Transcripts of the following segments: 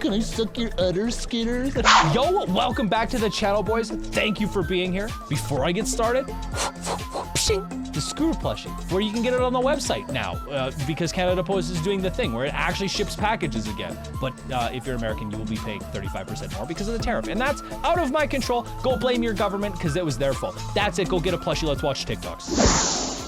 Can I suck your udder, Skitter? Yo, welcome back to the channel, boys. Thank you for being here. Before I get started, the Skuru plushie, where you can get it on the website now, because Canada Post is doing the thing where it actually ships packages again. But if you're American, you will be paying 35% more because of the tariff, and that's out of my control. Go blame your government because it was their fault. That's it. Go get a plushie. Let's watch TikToks.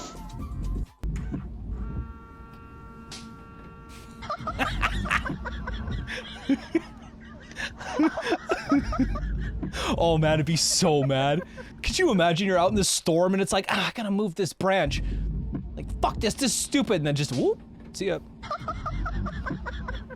Oh man, I'd be so mad. Could you imagine you're out in the storm and it's like, I gotta move this branch. Like, fuck this is stupid. And then just whoop, see ya.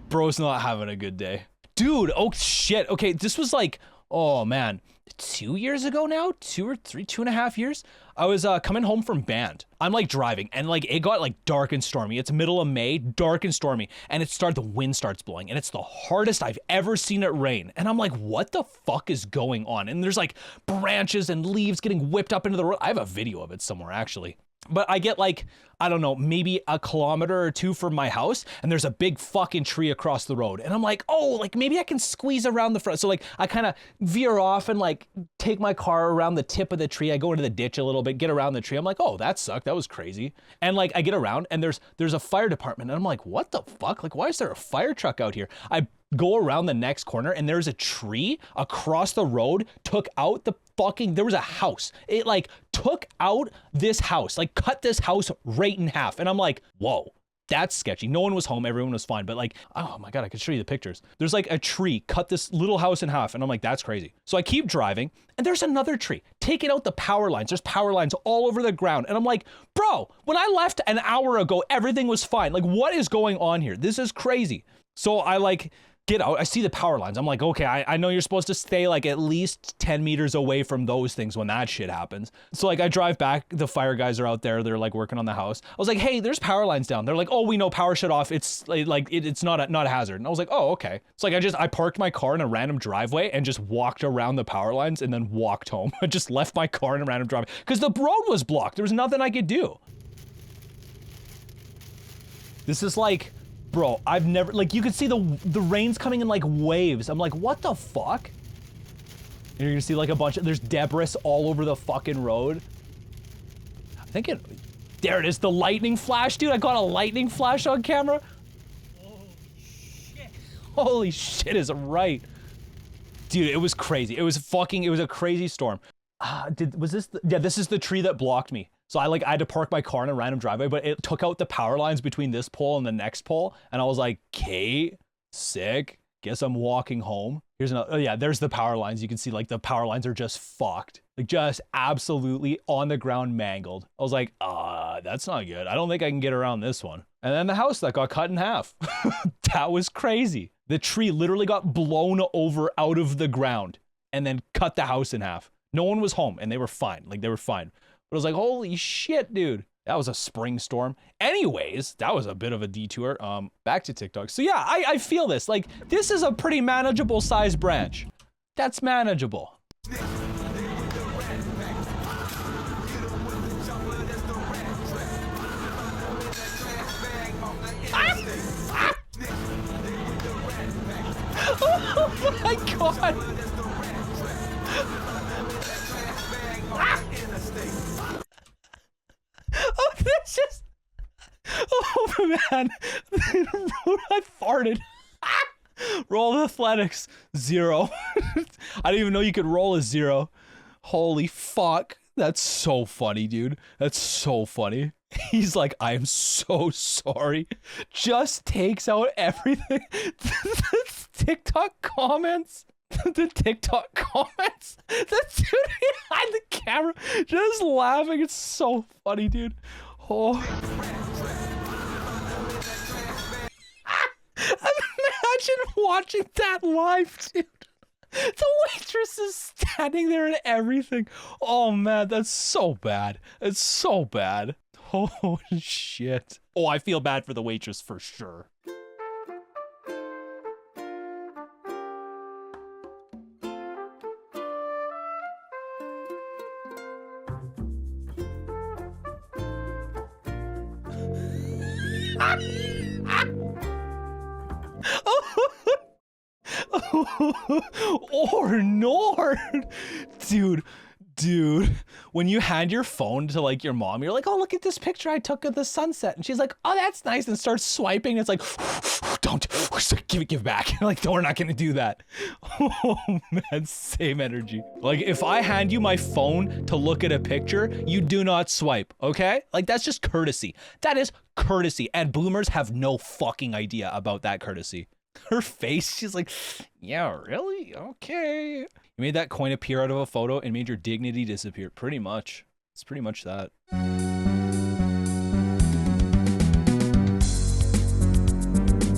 Bro's not having a good day. Dude, oh shit. Okay, this was like, oh man, 2 years ago now? 2.5 years? I was coming home from band. I'm like driving and like it got like dark and stormy. It's middle of May, dark and stormy, and the wind starts blowing and it's the hardest I've ever seen it rain. And I'm like, what the fuck is going on? And there's like branches and leaves getting whipped up into the road. I have a video of it somewhere actually. But I get like, I don't know, maybe a kilometer or two from my house and there's a big fucking tree across the road. And I'm like, oh, like maybe I can squeeze around the front. So like I kind of veer off and like take my car around the tip of the tree. I go into the ditch a little bit, get around the tree. I'm like, oh, that sucked. That was crazy. And like I get around and there's a fire department and I'm like, what the fuck? Like, why is there a fire truck out here? I go around the next corner and there's a tree across the road, took out the fucking, there was a house. It like took out this house, like cut this house right in half. And I'm like, whoa, that's sketchy. No one was home. Everyone was fine. But like, oh my God, I could show you the pictures. There's like a tree, cut this little house in half. And I'm like, that's crazy. So I keep driving and there's another tree taking out the power lines. There's power lines all over the ground. And I'm like, bro, when I left an hour ago, everything was fine. Like, what is going on here? This is crazy. So I like, get out, I see the power lines. I'm like, okay, I know you're supposed to stay like at least 10 meters away from those things when that shit happens. So like I drive back, the fire guys are out there, they're like working on the house. I was like, hey, there's power lines down. They're like, oh, we know, power shut off. It's like, it's not a hazard. And I was like, oh, okay. So like I parked my car in a random driveway and just walked around the power lines and then walked home. I just left my car in a random driveway because the road was blocked. There was nothing I could do. This is like, bro, I've never, like, you could see the rain's coming in like waves. I'm like, what the fuck? And you're gonna see like a bunch of, there's debris all over the fucking road. I think there it is, the lightning flash, dude. I got a lightning flash on camera. Holy shit. Holy shit is right. Dude, it was crazy. It was a crazy storm. Yeah, this is the tree that blocked me. So I had to park my car in a random driveway, but it took out the power lines between this pole and the next pole. And I was like, okay, sick. Guess I'm walking home. Here's another, oh yeah, there's the power lines. You can see like the power lines are just fucked. Like just absolutely on the ground mangled. I was like, that's not good. I don't think I can get around this one. And then the house that got cut in half. That was crazy. The tree literally got blown over out of the ground and then cut the house in half. No one was home and they were fine. Like they were fine. But I was like, holy shit, dude. That was a spring storm. Anyways, that was a bit of a detour. Back to TikTok. So yeah, I feel this. Like, this is a pretty manageable size branch. That's manageable. Oh my God. Oh, that's just, oh man, I farted. Roll athletics, 0. I didn't even know you could roll a 0. Holy fuck, that's so funny, dude. That's so funny. He's like, I am so sorry. Just takes out everything. The TikTok comments. The TikTok comments. The dude behind the camera just laughing. It's so funny, dude. Oh. Imagine watching that live, dude. The waitress is standing there and everything. Oh man, that's so bad. It's so bad. Oh shit. Oh, I feel bad for the waitress for sure. Or Nord. Dude, when you hand your phone to like your mom, you're like, oh, look at this picture I took of the sunset. And she's like, oh, that's nice. And starts swiping. It's like, don't give it back. Like, no, we're not going to do that. Oh man, same energy. Like if I hand you my phone to look at a picture, you do not swipe. Okay. Like that's just courtesy. That is courtesy. And boomers have no fucking idea about that courtesy. Her face, she's like, yeah, really? Okay. You made that coin appear out of a photo and made your dignity disappear. Pretty much. It's pretty much that.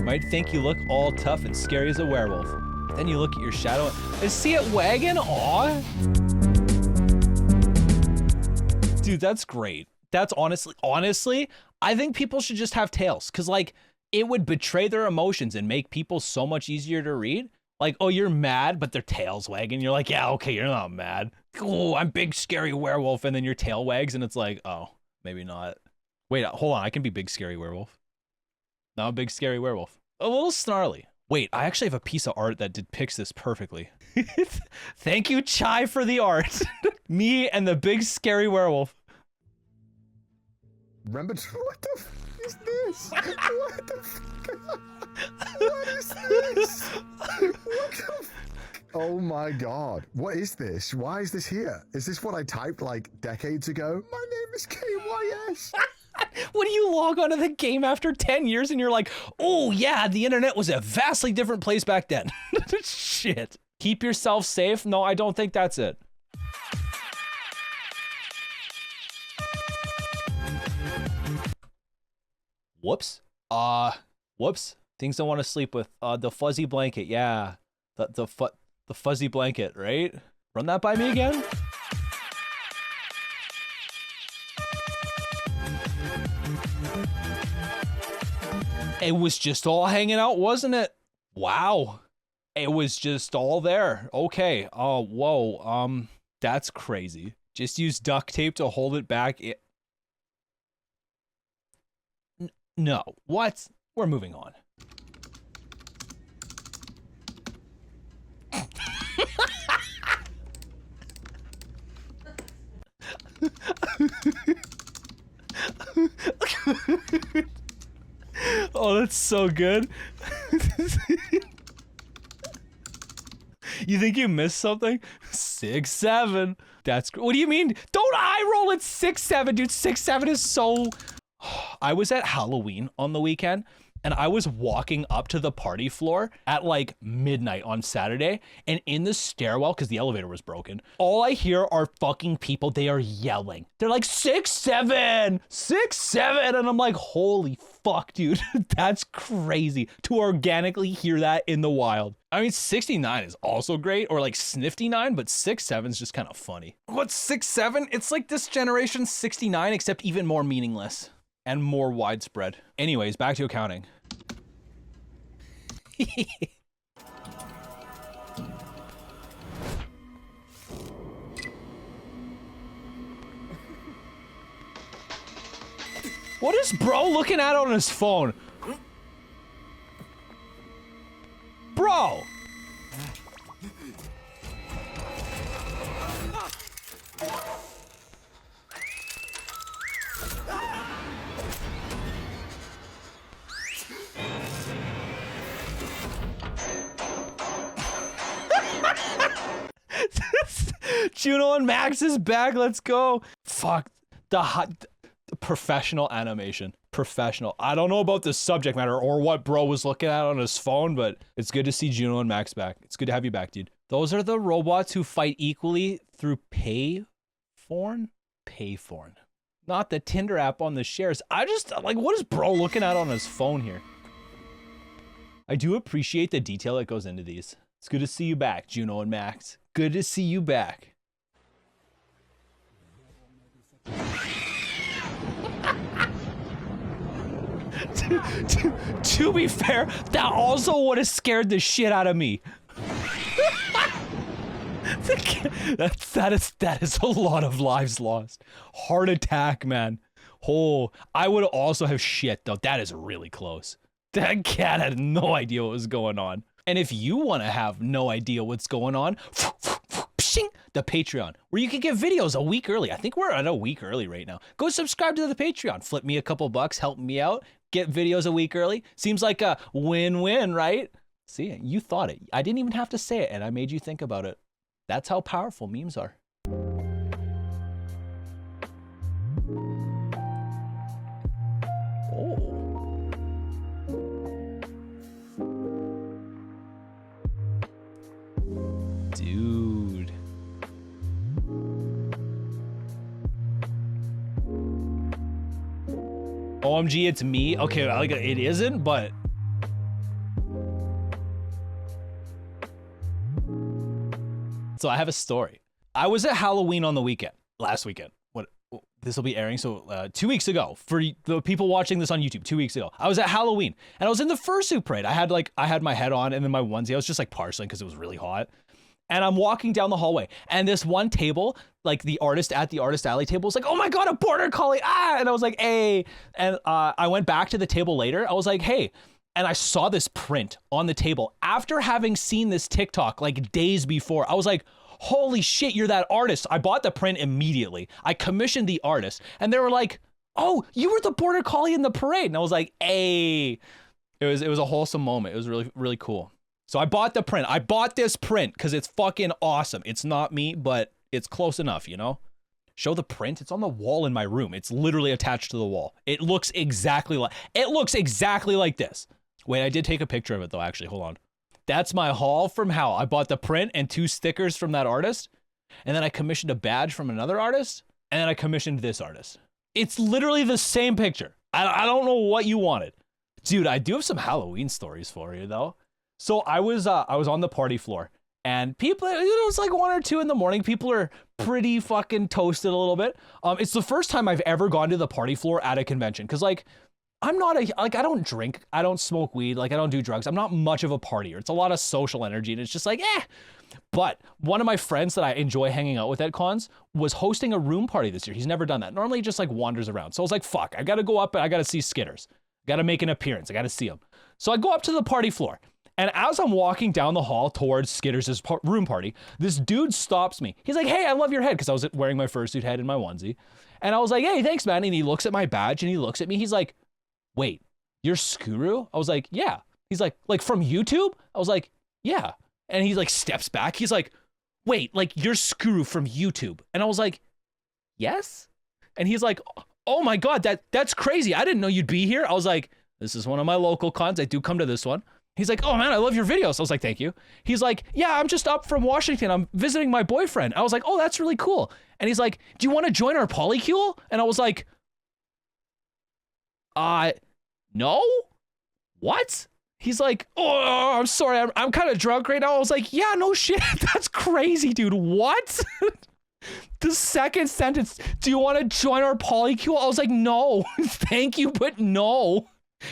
Might think you look all tough and scary as a werewolf. Then you look at your shadow and see it wagging. Aw. Dude, that's great. That's honestly, I think people should just have tails. Cause like, it would betray their emotions and make people so much easier to read. Like, oh, you're mad, but their tail's wagging. You're like, yeah, okay, you're not mad. Oh, I'm big, scary werewolf. And then your tail wags and it's like, oh, maybe not. Wait, hold on. I can be big, scary werewolf. Not a big, scary werewolf. A little snarly. Wait, I actually have a piece of art that depicts this perfectly. Thank you, Chai, for the art. Me and the big, scary werewolf. Remember, what the f is this? What the f What is this? What the f Oh my god. What is this? Why is this here? Is this what I typed like decades ago? My name is KYS. When you log onto the game after 10 years and you're like, oh yeah, the internet was a vastly different place back then. Shit. Keep yourself safe? No, I don't think that's it. Whoops. Whoops. Things I want to sleep with. The fuzzy blanket. Yeah. The fuzzy blanket, right? Run that by me again. It was just all hanging out, wasn't it? Wow. It was just all there. Okay. Oh, whoa. That's crazy. Just use duct tape to hold it back. No. What? We're moving on. Oh, that's so good. You think you missed something? 6'7". That's what do you mean? Don't eye roll at 6'7", dude. 6'7" is so. I was at Halloween on the weekend and I was walking up to the party floor at like midnight on Saturday, and in the stairwell, because the elevator was broken, all I hear are fucking people. They are yelling. They're like 6'7", 6'7", and I'm like, holy fuck, dude. That's crazy to organically hear that in the wild. I mean, 69 is also great, or like snifty-9, but 6'7" is just kind of funny. What's 6'7"? It's like this generation's 69, except even more meaningless and more widespread. Anyways, back to accounting. What is bro looking at on his phone? Bro! Juno and Max is back. Let's go. Fuck. The professional animation. Professional. I don't know about the subject matter or what bro was looking at on his phone, but it's good to see Juno and Max back. It's good to have you back, dude. Those are the robots who fight equally through payphone? Payphone. Not the Tinder app on the shares. I just, like, what is bro looking at on his phone here? I do appreciate the detail that goes into these. It's good to see you back, Juno and Max. Good to see you back. To be fair, that also would have scared the shit out of me. That is a lot of lives lost. Heart attack, man. Oh, I would also have shit though. That is really close. That cat had no idea what was going on. And if you want to have no idea what's going on, the Patreon, where you can get videos a week early. I think we're at a week early right now. Go subscribe to the Patreon. Flip me a couple bucks, help me out, get videos a week early. Seems like a win-win, right? See, you thought it. I didn't even have to say it, and I made you think about it. That's how powerful memes are. Oh. Dude. OMG, it's me. Okay, like it isn't, but so I have a story. I was at Halloween on the weekend, last weekend. What this will be airing, so 2 weeks ago for the people watching this on YouTube. 2 weeks ago, I was at Halloween and I was in the fursuit parade. I had my head on and then my onesie. I was just like partially because it was really hot. And I'm walking down the hallway, and this one table, like the artist at the artist alley table, was like, "Oh my god, a border collie!" And I was like, "Hey!" And I went back to the table later. I was like, "Hey!" And I saw this print on the table after having seen this TikTok like days before. I was like, "Holy shit, you're that artist!" I bought the print immediately. I commissioned the artist, and they were like, "Oh, you were the border collie in the parade!" And I was like, "Hey!" It was a wholesome moment. It was really, really cool. So I bought the print. I bought this print because it's fucking awesome. It's not me, but it's close enough, you know? Show the print. It's on the wall in my room. It's literally attached to the wall. It looks exactly like this. Wait, I did take a picture of it though, actually. Hold on. That's my haul from hell. I bought the print and 2 stickers from that artist. And then I commissioned a badge from another artist. And then I commissioned this artist. It's literally the same picture. I don't know what you wanted. Dude, I do have some Halloween stories for you though. So I was on the party floor, and people, it's like 1 or 2 in the morning. People are pretty fucking toasted a little bit. It's the first time I've ever gone to the party floor at a convention. Cause like, I don't drink, I don't smoke weed, like I don't do drugs. I'm not much of a partier. It's a lot of social energy and it's just like, But one of my friends that I enjoy hanging out with at cons was hosting a room party this year. He's never done that. Normally he just like wanders around. So I was like, fuck, I gotta go up and I gotta see Skitters. Gotta make an appearance. I gotta see him. So I go up to the party floor. And as I'm walking down the hall towards Skitters' room party, this dude stops me. He's like, "Hey, I love your head," because I was wearing my fursuit head and my onesie. And I was like, "Hey, thanks, man." And he looks at my badge and he looks at me. He's like, "Wait, you're Skuru?" I was like, "Yeah." He's like from YouTube? I was like, "Yeah." And he like steps back. He's like, "Wait, like you're Skuru from YouTube?" And I was like, "Yes." And he's like, "Oh my god, that's crazy. I didn't know you'd be here." I was like, "This is one of my local cons. I do come to this one." He's like, "Oh man, I love your videos." I was like, "Thank you." He's like, "Yeah, I'm just up from Washington. I'm visiting my boyfriend." I was like, "Oh, that's really cool." And he's like, "Do you want to join our polycule?" And I was like, no? What? He's like, "Oh, I'm sorry. I'm kind of drunk right now." I was like, "Yeah, no shit. That's crazy, dude. What?" The second sentence, "Do you want to join our polycule?" I was like, "No, thank you, but no."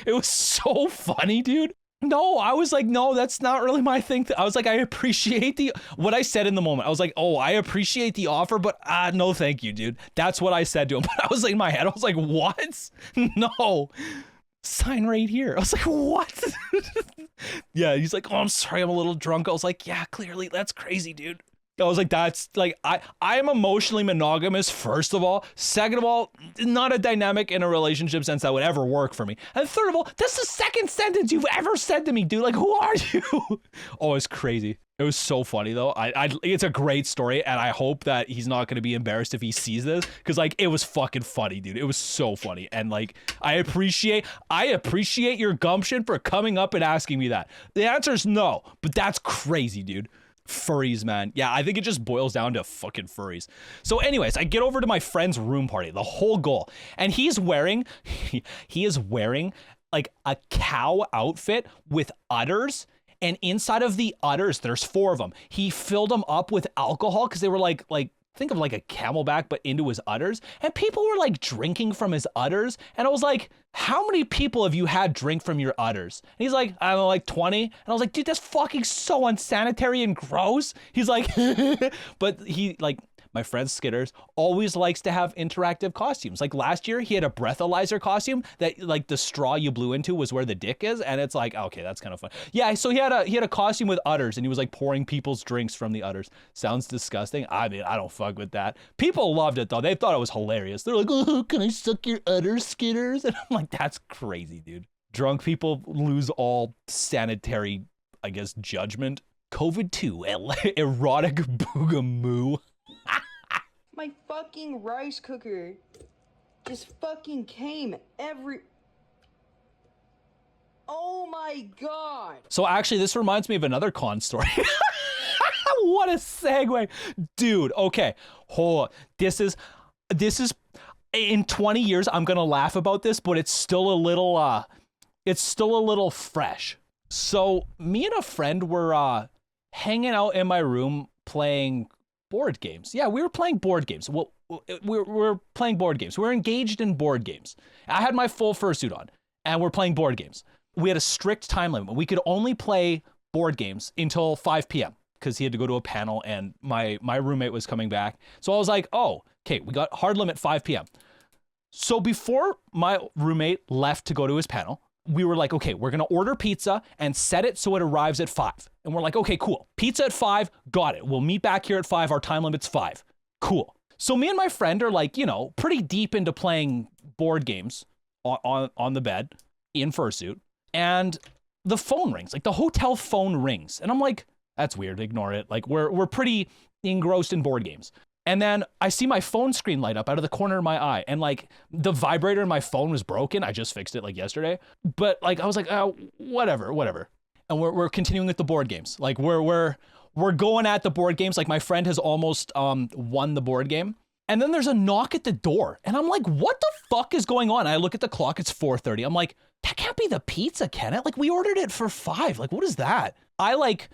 It was so funny, dude. No, I was like, "No, that's not really my thing." I was like, "I appreciate what I said in the moment." I was like, "Oh, I appreciate the offer, but no, thank you, dude." That's what I said to him. But I was like, in my head, I was like, "What? No, sign right here." I was like, "What?" Yeah, he's like, "Oh, I'm sorry, I'm a little drunk." I was like, "Yeah, clearly, that's crazy, dude." I was like, that's like, I am emotionally monogamous, first of all. Second of all, not a dynamic in a relationship sense that would ever work for me. And third of all, that's the second sentence you've ever said to me, dude. Like, who are you? Oh, it's crazy. It was so funny though. It's a great story, and I hope that he's not going to be embarrassed if he sees this, because like, it was fucking funny, dude. It was so funny. And like, I appreciate your gumption for coming up and asking me that. The answer is no, but that's crazy, dude. Furries, man. Yeah, I think it just boils down to fucking furries. So anyways, I get over to my friend's room party, the whole goal, and he is wearing like a cow outfit with udders, and inside of the udders there's 4 of them. He filled them up with alcohol because they were like think of like a camelback but into his udders, and people were like drinking from his udders, and I was like, "How many people have you had drink from your udders?" And he's like, "I don't know, like 20. And I was like, "Dude, that's fucking so unsanitary and gross." He's like, but he like, my friend Skitters, always likes to have interactive costumes. Like last year, he had a breathalyzer costume that like the straw you blew into was where the dick is, and it's like, okay, that's kind of fun. Yeah, so he had a costume with udders, and he was like pouring people's drinks from the udders. Sounds disgusting. I mean, I don't fuck with that. People loved it though. They thought it was hilarious. They're like, oh, can I suck your udders, Skitters? And I'm like, that's crazy, dude. Drunk people lose all sanitary, I guess, judgment. COVID-2, erotic boogamoo. My fucking rice cooker just fucking came Oh my god. So actually, this reminds me of another con story. What a segue. Dude, okay. This is in 20 years, I'm gonna laugh about this, but it's still a little fresh. So me and a friend were hanging out in my room playing board games. Yeah, we were playing board games. Well, we're playing board games. We're engaged in board games. I had my full fursuit on, and we're playing board games. We had a strict time limit. We could only play board games until 5 p.m. because he had to go to a panel, and my roommate was coming back. So I was like, oh, okay, we got hard limit 5 p.m. So before my roommate left to go to his panel, we were like, okay, we're going to order pizza and set it so it arrives at 5. And we're like, okay, cool. Pizza at 5. Got it. We'll meet back here at 5. Our time limit's 5. Cool. So me and my friend are like, pretty deep into playing board games on the bed in fursuit. And the phone rings, like the hotel phone rings. And I'm like, that's weird. Ignore it. Like we're pretty engrossed in board games. And then I see my phone screen light up out of the corner of my eye, and like the vibrator in my phone was broken. I just fixed it like yesterday, but like I was like, oh, whatever. And we're continuing with the board games. Like we're going at the board games. Like my friend has almost won the board game, and then there's a knock at the door, and I'm like, what the fuck is going on? I look at the clock. It's 4:30. I'm like, that can't be the pizza, can it? Like we ordered it for 5. Like what is that? I like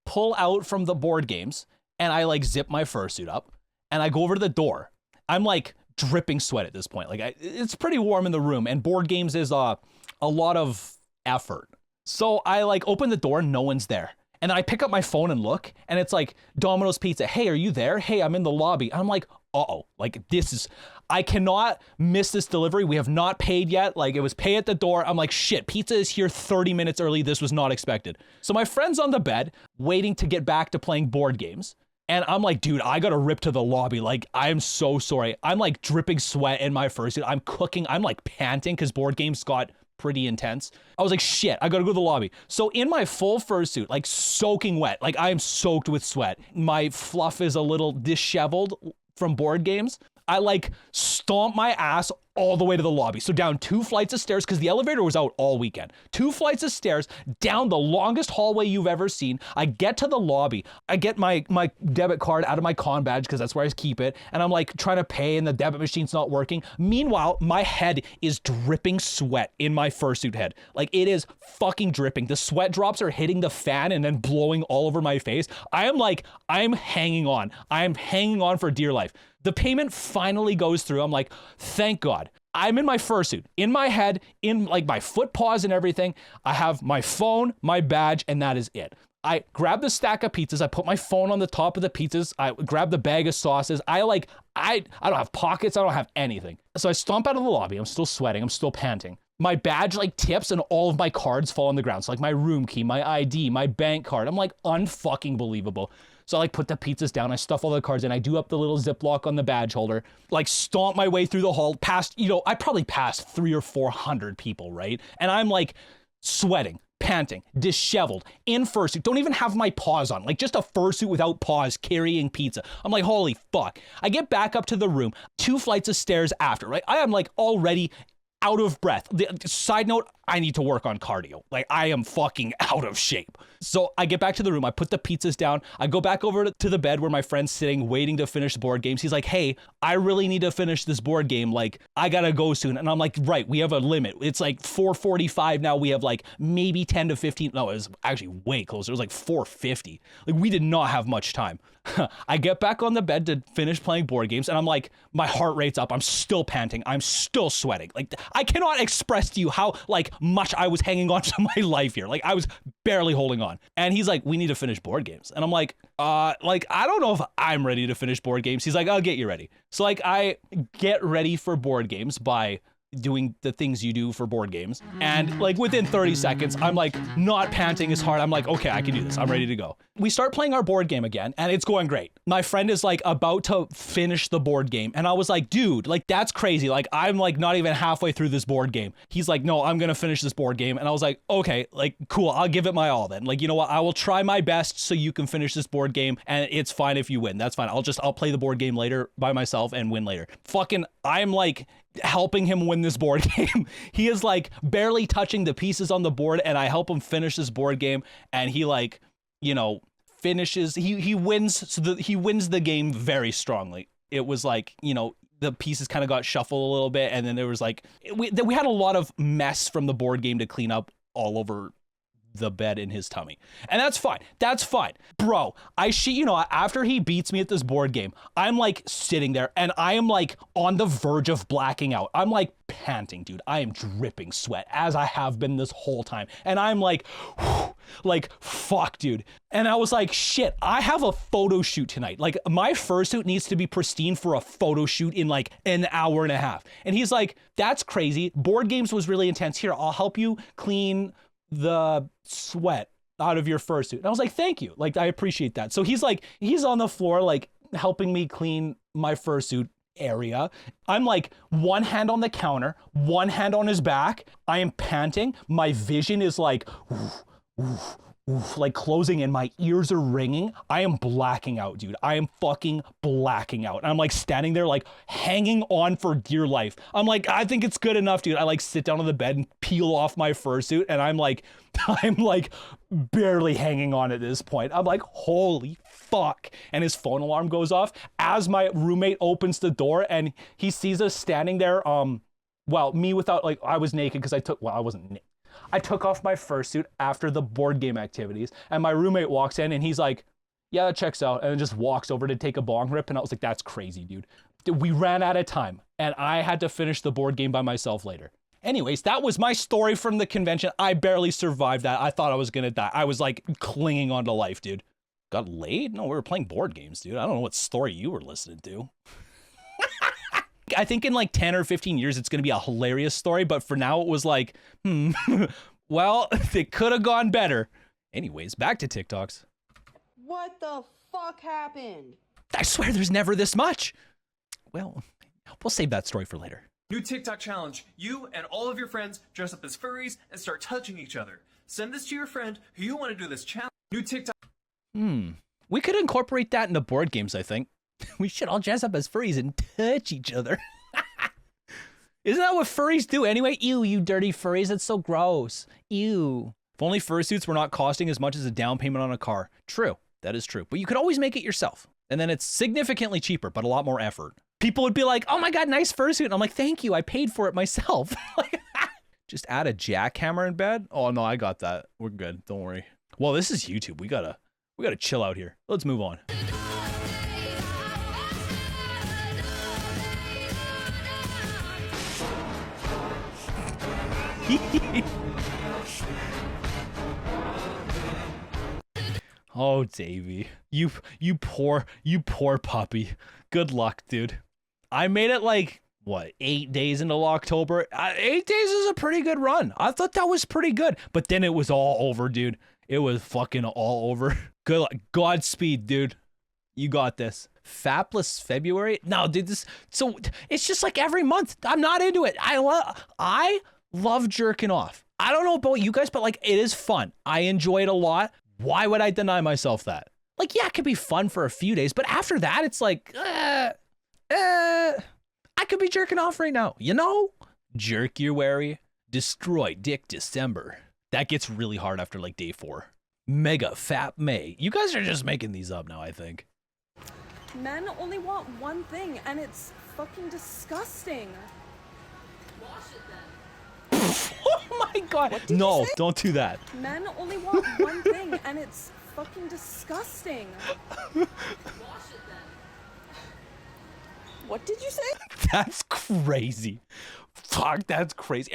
pull out from the board games. And I like zip my fursuit up and I go over to the door. I'm like dripping sweat at this point. Like it's pretty warm in the room, and board games is a lot of effort. So I like open the door, no one's there. And then I pick up my phone and look, and it's like Domino's Pizza. Hey, are you there? Hey, I'm in the lobby. And I'm like, uh-oh, like I cannot miss this delivery. We have not paid yet. Like it was pay at the door. I'm like, shit, pizza is here 30 minutes early. This was not expected. So my friend's on the bed waiting to get back to playing board games. And I'm like, dude, I gotta rip to the lobby. Like, I'm so sorry. I'm like dripping sweat in my fursuit. I'm cooking. I'm like panting because board games got pretty intense. I was like, shit, I gotta go to the lobby. So in my full fursuit, like soaking wet, like I am soaked with sweat. My fluff is a little disheveled from board games. I like stomp my ass all the way to the lobby. So down 2 flights of stairs, because the elevator was out all weekend. 2 flights of stairs, down the longest hallway you've ever seen. I get to the lobby. I get my debit card out of my con badge, because that's where I keep it. And I'm like trying to pay, and the debit machine's not working. Meanwhile, my head is dripping sweat in my fursuit head. Like it is fucking dripping. The sweat drops are hitting the fan and then blowing all over my face. I'm hanging on. I'm hanging on for dear life. The payment finally goes through. I'm like, thank God. I'm in my fursuit, in my head, in like my foot paws and everything. I have my phone, my badge, and that is it. I grab the stack of pizzas. I put my phone on the top of the pizzas. I grab the bag of sauces. I don't have pockets. I don't have anything. So I stomp out of the lobby. I'm still sweating. I'm still panting. My badge like tips and all of my cards fall on the ground. So like my room key, my ID, my bank card. I'm like unfucking believable. So I like put the pizzas down, I stuff all the cards in, I do up the little Ziploc on the badge holder, like stomp my way through the hall, past, I probably passed 300 or 400 people, right? And I'm like sweating, panting, disheveled, in fursuit, don't even have my paws on, like just a fursuit without paws, carrying pizza. I'm like, holy fuck. I get back up to the room, 2 flights of stairs after, right? I am like already out of breath. Side note, I need to work on cardio. Like I am fucking out of shape. So I get back to the room. I put the pizzas down. I go back over to the bed where my friend's sitting waiting to finish board games. He's like, hey, I really need to finish this board game. Like I gotta go soon. And I'm like, right, we have a limit. It's like 4:45 now. We have like maybe 10 to 15. No, it was actually way closer. It was like 4:50. Like we did not have much time. I get back on the bed to finish playing board games, and I'm like, my heart rate's up. I'm still panting. I'm still sweating. Like I cannot express to you how like much I was hanging on to my life here. Like I was barely holding on. And he's like, we need to finish board games. And I'm like, I don't know if I'm ready to finish board games. He's like, I'll get you ready. So like I get ready for board games by doing the things you do for board games. And like within 30 seconds, I'm like not panting as hard. I'm like, okay, I can do this. I'm ready to go. We start playing our board game again and it's going great. My friend is like about to finish the board game. And I was like, dude, like that's crazy. Like I'm like not even halfway through this board game. He's like, no, I'm going to finish this board game. And I was like, okay, like cool. I'll give it my all then. Like, you know what? I will try my best so you can finish this board game and it's fine if you win. That's fine. I'll play the board game later by myself and win later. Fucking, I'm like helping him win this board game. He is like barely touching the pieces on the board and I help him finish this board game and he like, you know, finishes, he wins. So he wins the game very strongly. It was like, you know, the pieces kind of got shuffled a little bit and then there was like, we had a lot of mess from the board game to clean up all over the bed in his tummy. And that's fine. That's fine. Bro, I shit you know, after he beats me at this board game, I'm like sitting there and I am like on the verge of blacking out. I'm like panting, dude. I am dripping sweat as I have been this whole time. And I'm like, whew, like, fuck, dude. And I was like, shit, I have a photo shoot tonight. Like my fursuit needs to be pristine for a photo shoot in like an hour and a half. And he's like, that's crazy. Board games was really intense. Here, I'll help you clean the sweat out of your fursuit. And I was like, thank you. Like, I appreciate that. So he's like, he's on the floor, like helping me clean my fursuit area. I'm like one hand on the counter, one hand on his back. I am panting. My vision is like, oof, oof, oof, like closing in. My ears are ringing. I am blacking out, dude. I am fucking blacking out. And I'm like standing there, like hanging on for dear life. I'm like, I think it's good enough, dude. I like sit down on the bed and peel off my fursuit. And I'm like barely hanging on at this point. I'm like, holy fuck. And his phone alarm goes off as my roommate opens the door and he sees us standing there. Well, me without, like, I was naked because I wasn't naked. I took off my fursuit after the board game activities and my roommate walks in and he's like, yeah, that checks out. And then just walks over to take a bong rip. And I was like, that's crazy, dude. We ran out of time and I had to finish the board game by myself later. Anyways, that was my story from the convention. I barely survived that. I thought I was gonna die. I was like clinging on to life, dude. Got laid? No, we were playing board games, dude. I don't know what story you were listening to. I think in like 10 or 15 years, it's gonna be a hilarious story. But for now, it was like, well, it could have gone better. Anyways, back to TikToks. What the fuck happened? I swear there's never this much. Well, we'll save that story for later. New TikTok challenge. You and all of your friends dress up as furries and start touching each other. Send this to your friend who you want to do this challenge. New TikTok. We could incorporate that into board games, I think. We should all dress up as furries and touch each other. Isn't that what furries do anyway? Ew, you dirty furries. That's so gross. Ew. If only fursuits were not costing as much as a down payment on a car. True. That is true. But you could always make it yourself. And then it's significantly cheaper, but a lot more effort. People would be like, oh my God, nice fursuit. And I'm like, thank you. I paid for it myself. Just add a jackhammer in bed. Oh no, I got that. We're good. Don't worry. Well, this is YouTube. We gotta chill out here. Let's move on. Oh, Davey, you poor puppy. Good luck, dude. I made it like, what, 8 days into October? 8 days is a pretty good run. I thought that was pretty good, but then it was all over, dude. It was fucking all over. Good luck. Godspeed, dude. You got this. Fapless February? No, dude, so it's just like every month. I'm not into it. I love jerking off. I don't know about you guys, but like it is fun. I enjoy it a lot. Why would I deny myself that? Like, yeah, it could be fun for a few days, but after that, it's like, I could be jerking off right now, you know? Jerkuary, destroy Dick December. That gets really hard after like day 4. Mega Fat May. You guys are just making these up now, I think. Men only want one thing, and it's fucking disgusting. Wash it then. Oh my God. No, don't do that. Men only want one thing, and it's fucking disgusting. Wash it then. What did you say? That's crazy. Fuck, that's crazy.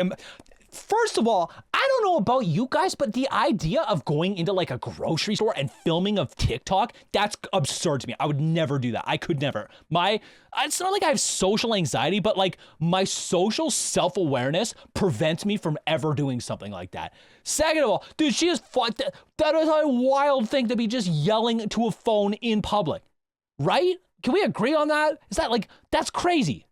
First of all, I don't know about you guys, but the idea of going into like a grocery store and filming of TikTok, that's absurd to me. I would never do that. I could never. It's not like I have social anxiety, but like my social self-awareness prevents me from ever doing something like that. Second of all, dude, she is fucked. That is a wild thing to be just yelling to a phone in public, right? Can we agree on that? Is that like, that's crazy.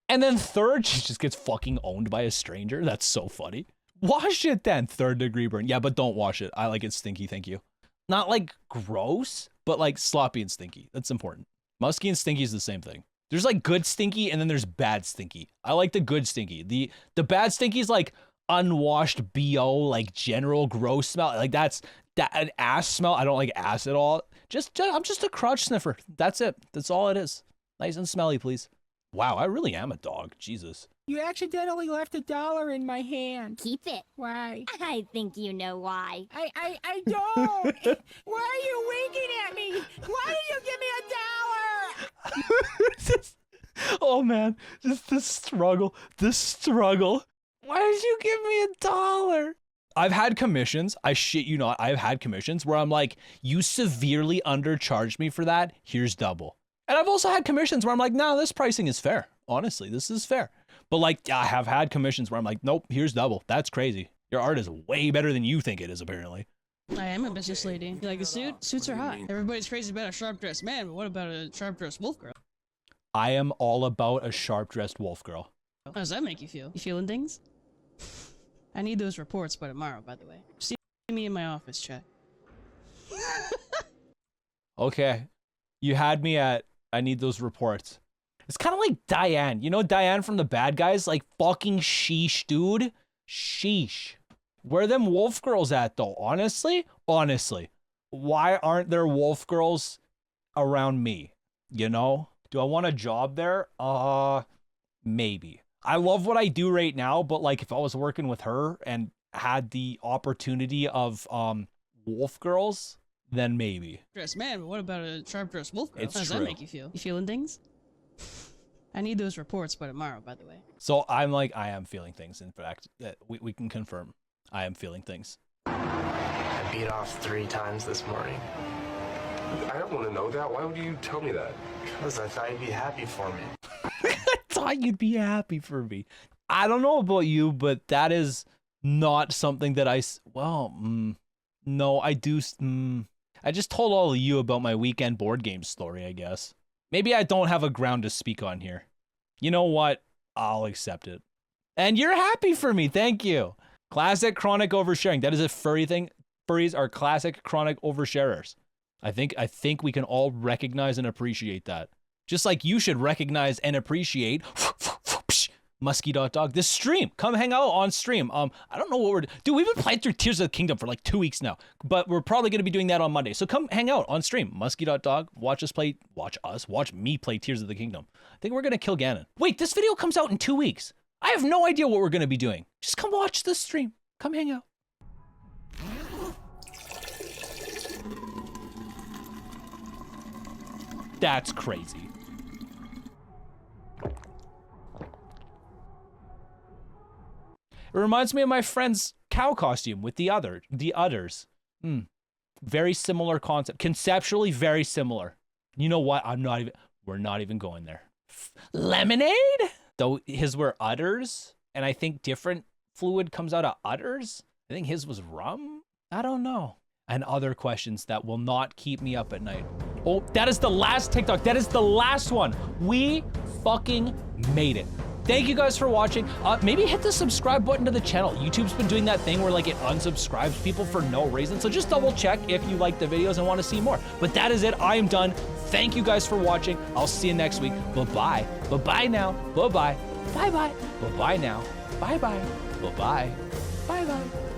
And then third, she just gets fucking owned by a stranger. That's so funny. Wash it then, 3rd degree burn. Yeah, but don't wash it. I like it stinky, thank you. Not like gross, but like sloppy and stinky. That's important. Musky and stinky is the same thing. There's like good stinky and then there's bad stinky. I like the good stinky. The bad stinky is like unwashed BO, like general gross smell. Like that's an ass smell. I don't like ass at all. I'm just a crotch sniffer. That's it. That's all it is. Nice and smelly, please. Wow, I really am a dog. Jesus. You accidentally left $1 in my hand. Keep it. Why? I think you know why. I don't. Why are you winking at me? Why did you give me $1? Oh man, just the struggle. Why did you give me $1? I've had commissions, I shit you not, I've had commissions where I'm like, you severely undercharged me for that, here's double. And I've also had commissions where I'm like, nah, this pricing is fair. Honestly, this is fair. But like, I have had commissions where I'm like, nope, here's double. That's crazy. Your art is way better than you think it is, apparently. I am a business lady. You like a suit? Suits are hot. Everybody's crazy about a sharp-dressed man, but what about a sharp-dressed wolf girl? I am all about a sharp-dressed wolf girl. How does that make you feel? You feeling things? I need those reports by tomorrow, by the way. See me in my office, chat. Okay. You had me at, I need those reports. It's kind of like Diane. You know Diane from The Bad Guys? Like, fucking sheesh, dude. Sheesh. Where are them wolf girls at, though? Honestly? Why aren't there wolf girls around me? You know? Do I want a job there? Maybe. I love what I do right now, but like, if I was working with her and had the opportunity of wolf girls, then maybe. Dressed man, but what about a sharp-dressed wolf girl? It's How does true. that make you feel? You feeling things? I need those reports by tomorrow, by the way. So I'm like, I am feeling things. In fact, we can confirm. I am feeling things. I beat off 3 times this morning. I don't want to know that. Why would you tell me that? Because I thought you'd be happy for me. I thought you'd be happy for me. I don't know about you, but that is not something that no, I do. I just told all of you about my weekend board game story, I guess. Maybe I don't have a ground to speak on here. You know what? I'll accept it. And you're happy for me. Thank you. Classic chronic oversharing. That is a furry thing. Furries are classic chronic oversharers. I think we can all recognize and appreciate that. Just like you should recognize and appreciate Musky.dog. This stream. Come hang out on stream. I don't know what we're dude, we've been playing through Tears of the Kingdom for like 2 weeks now. But we're probably gonna be doing that on Monday. So come hang out on stream. Musky.dog. Watch me play Tears of the Kingdom. I think we're gonna kill Ganon. Wait, this video comes out in 2 weeks. I have no idea what we're gonna be doing. Just come watch the stream. Come hang out. That's crazy. It reminds me of my friend's cow costume with the udders. Very similar concept. Conceptually very similar. You know what? We're not even going there. Lemonade? Though his were udders, and I think different fluid comes out of udders. I think his was rum. I don't know. And other questions that will not keep me up at night. Oh, that is the last TikTok. That is the last one. We fucking made it. Thank you guys for watching. Maybe hit the subscribe button to the channel. YouTube's been doing that thing where like it unsubscribes people for no reason. So just double check if you like the videos and want to see more. But that is it. I am done. Thank you guys for watching. I'll see you next week. Bye-bye. Bye-bye now. Bye-bye. Bye-bye. Bye-bye now. Bye-bye. Bye-bye. Bye-bye.